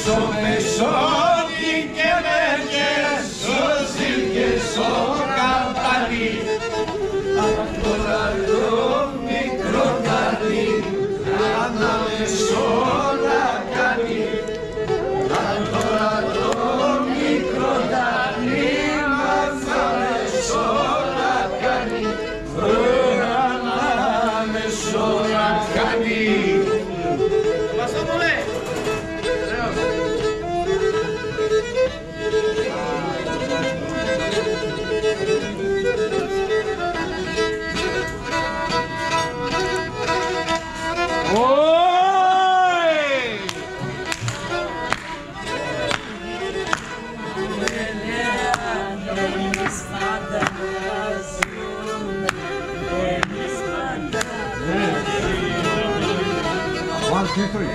Μεσόνι και μερικές σώζει και σω καμπάνι τώρα το μικρό ταλί ανάμεσόνα κάνει τώρα το μικρό ταλί ανάμεσόνα κάνει ανάμεσόνα κάνει. One, two, three.